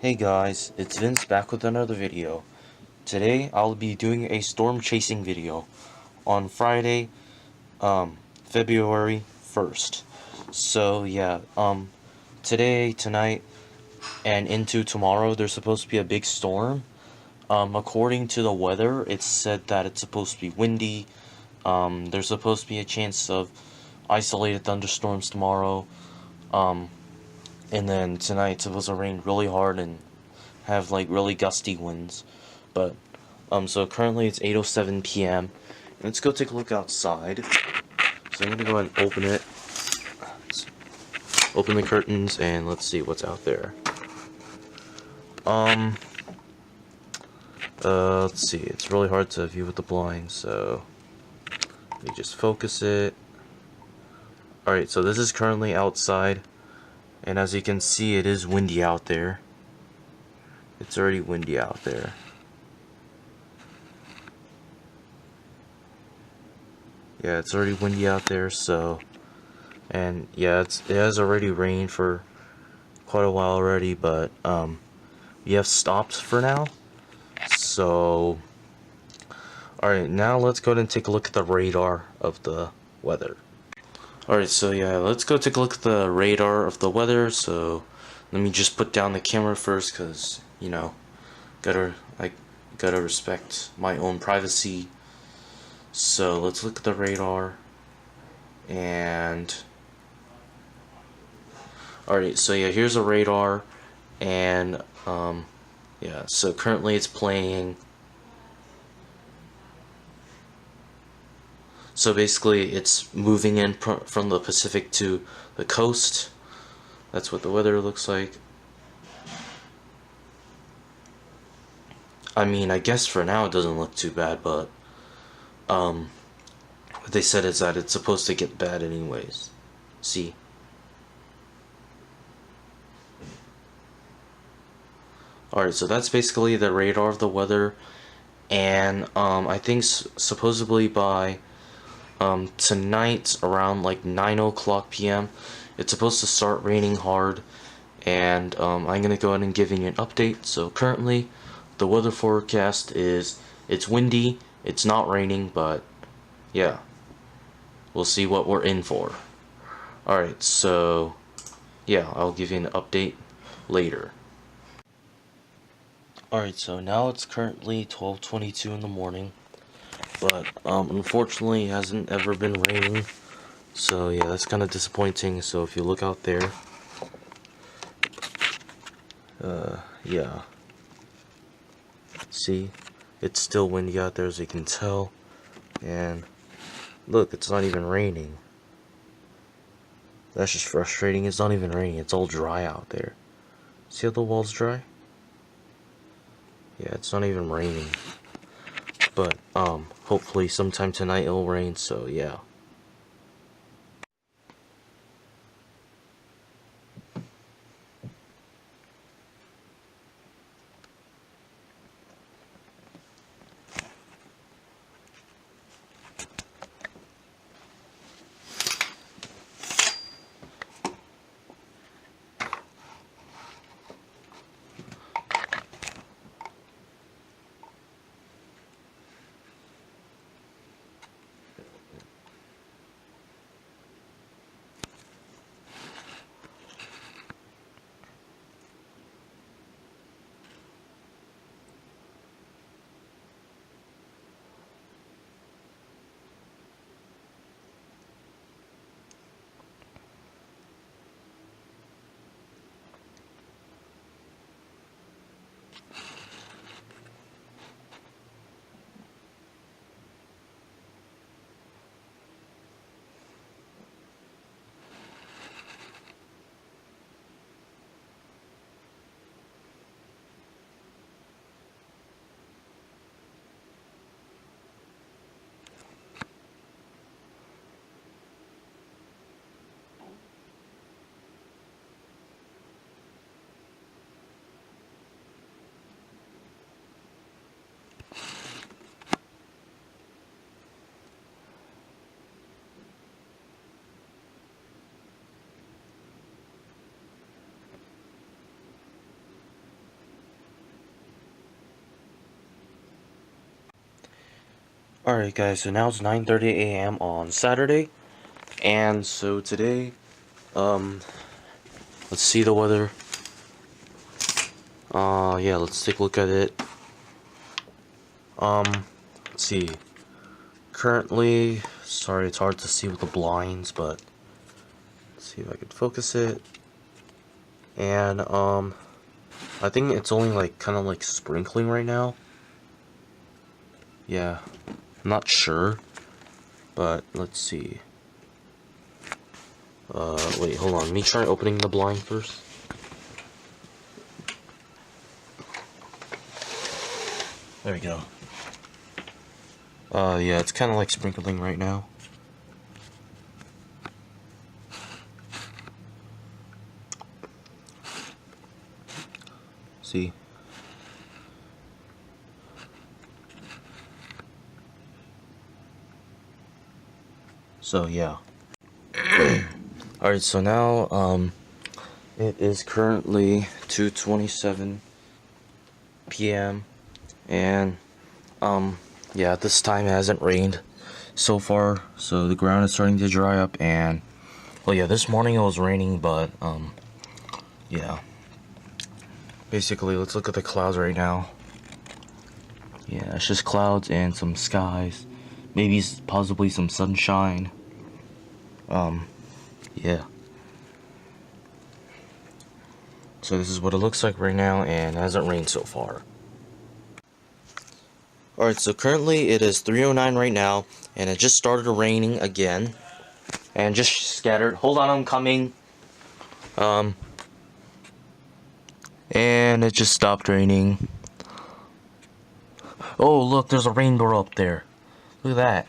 Hey guys, it's Vince back with another video. Today I'll be doing a storm chasing video on Friday, February 1st. So yeah, today, tonight, and into tomorrow there's supposed to be a big storm. According to the weather, it's said that it's supposed to be windy. There's supposed to be a chance of isolated thunderstorms tomorrow. And then tonight it's supposed to rain really hard and have like really gusty winds. But so currently it's 8:07 p.m. Let's go take a look outside. So I'm gonna go ahead and open it. Let's open the curtains and let's see what's out there. Let's see. It's really hard to view with the blinds, so let me just focus it. Alright, so this is currently outside, and as you can see, it is windy out there. It's already windy out there. Yeah, it's already windy out there, so, and yeah, it has already rained for quite a while already, but we have stopped for now. So alright, now let's go ahead and take a look at the radar of the weather. Alright, so yeah, let's go take a look at the radar of the weather. So let me just put down the camera first, because you know, gotta respect my own privacy. So let's look at the radar. And alright, so yeah, here's a radar, and yeah, so currently it's playing. So basically it's moving in from the Pacific to the coast. That's what the weather looks like. I mean, I guess for now it doesn't look too bad, but what they said is that it's supposed to get bad anyways. See? Alright, so that's basically the radar of the weather, and I think supposedly by tonight around like 9 o'clock p.m. it's supposed to start raining hard, and I'm gonna go ahead and give you an update. So currently the weather forecast is it's windy, it's not raining, but yeah, we'll see what we're in for. Alright, so yeah, I'll give you an update later. Alright, so now it's currently 12:22 in the morning, but unfortunately it hasn't ever been raining, so yeah, that's kind of disappointing. So if you look out there, yeah, see, it's still windy out there, as you can tell, and look, it's not even raining. That's just frustrating. It's not even raining, it's all dry out there. See how the wall's dry? Yeah, it's not even raining. But hopefully sometime tonight it'll rain, so yeah. Alright guys, so now it's 9:30 a.m. on Saturday, and so today, let's see the weather. Yeah, let's take a look at it. Let's see. Currently, sorry, it's hard to see with the blinds, but let's see if I can focus it. And, I think it's only like, kind of like sprinkling right now. Yeah, I'm not sure, but let's see. Wait, hold on, let me try opening the blind first. There we go. Yeah, it's kind of like sprinkling right now. See? So, yeah. Alright, so now, it is currently 2:27 p.m. and, yeah, at this time it hasn't rained so far, so the ground is starting to dry up, and, well, yeah, this morning it was raining, but, yeah. Basically, let's look at the clouds right now. Yeah, it's just clouds and some skies. Maybe, possibly some sunshine. Yeah. So this is what it looks like right now, and it hasn't rained so far. Alright, so currently it is 3:09 right now, and it just started raining again. And just scattered. Hold on, I'm coming. And it just stopped raining. Oh, look, there's a rainbow up there. Look at that.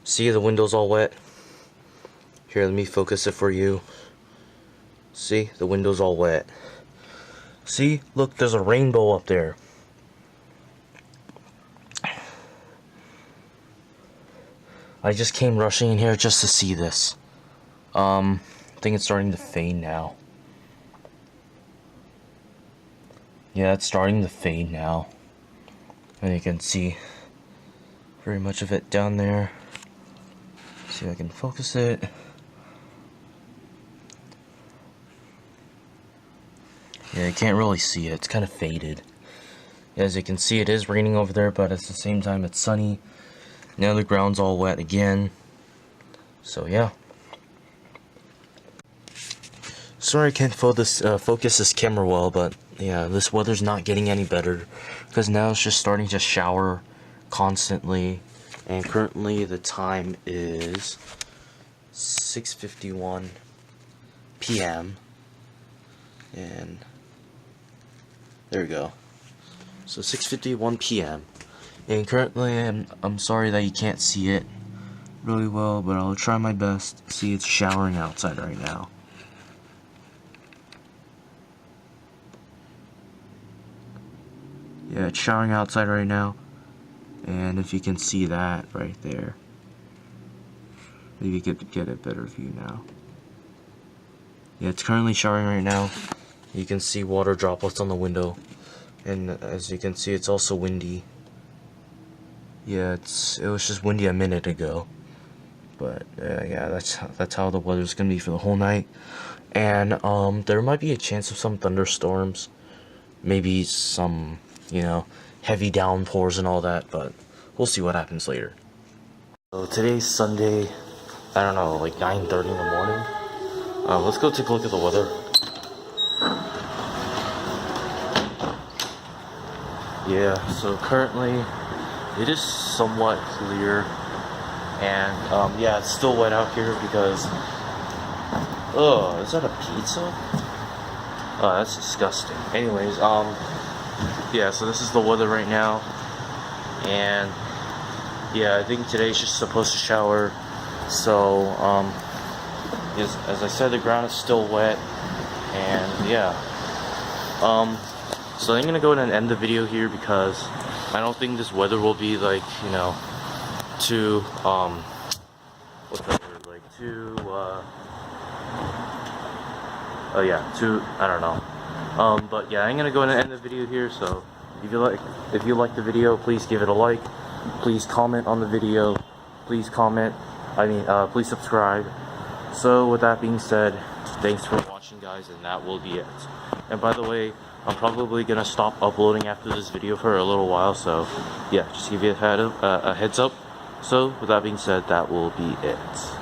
See, the window's all wet. Here, let me focus it for you. See, the window's all wet. See, look, there's a rainbow up there. I just came rushing in here just to see this. I think it's starting to fade now. Yeah, it's starting to fade now. And you can see very much of it down there. See if I can focus it. Yeah, you can't really see it. It's kind of faded. As you can see, it is raining over there, but at the same time, it's sunny. Now the ground's all wet again. So, yeah. Sorry I can't focus this camera well, but yeah, this weather's not getting any better. Because now it's just starting to shower constantly. And currently the time is 6:51 p.m. And there we go. So 6:51 p.m. And currently I'm sorry that you can't see it really well, but I'll try my best. See, it's showering outside right now. Yeah, it's showering outside right now. And if you can see that right there, maybe you could get a better view now. Yeah, it's currently showering right now. You can see water droplets on the window, and as you can see, it's also windy. Yeah, it was just windy a minute ago, but yeah, that's how the weather's gonna be for the whole night. And there might be a chance of some thunderstorms, maybe some, you know, heavy downpours and all that, but we'll see what happens later. So today's Sunday, I don't know, like 9:30 in the morning. Let's go take a look at the weather. Yeah, so currently it is somewhat clear, and yeah, it's still wet out here because, is that a pizza? Oh, that's disgusting. Anyways, yeah, so this is the weather right now, and yeah, I think today's just supposed to shower. So as I said, the ground is still wet, and yeah, so I'm gonna go ahead and end the video here because I don't think this weather will be like, you know, too what's that word, like too oh yeah, too, I don't know. But yeah, I'm gonna go ahead and end the video here. So if you like the video, please give it a like. Please comment on the video. Please comment. Please subscribe. So with that being said, thanks for watching, guys, and that will be it. And by the way, I'm probably gonna stop uploading after this video for a little while, so yeah, just give you a heads up. So with that being said, that will be it.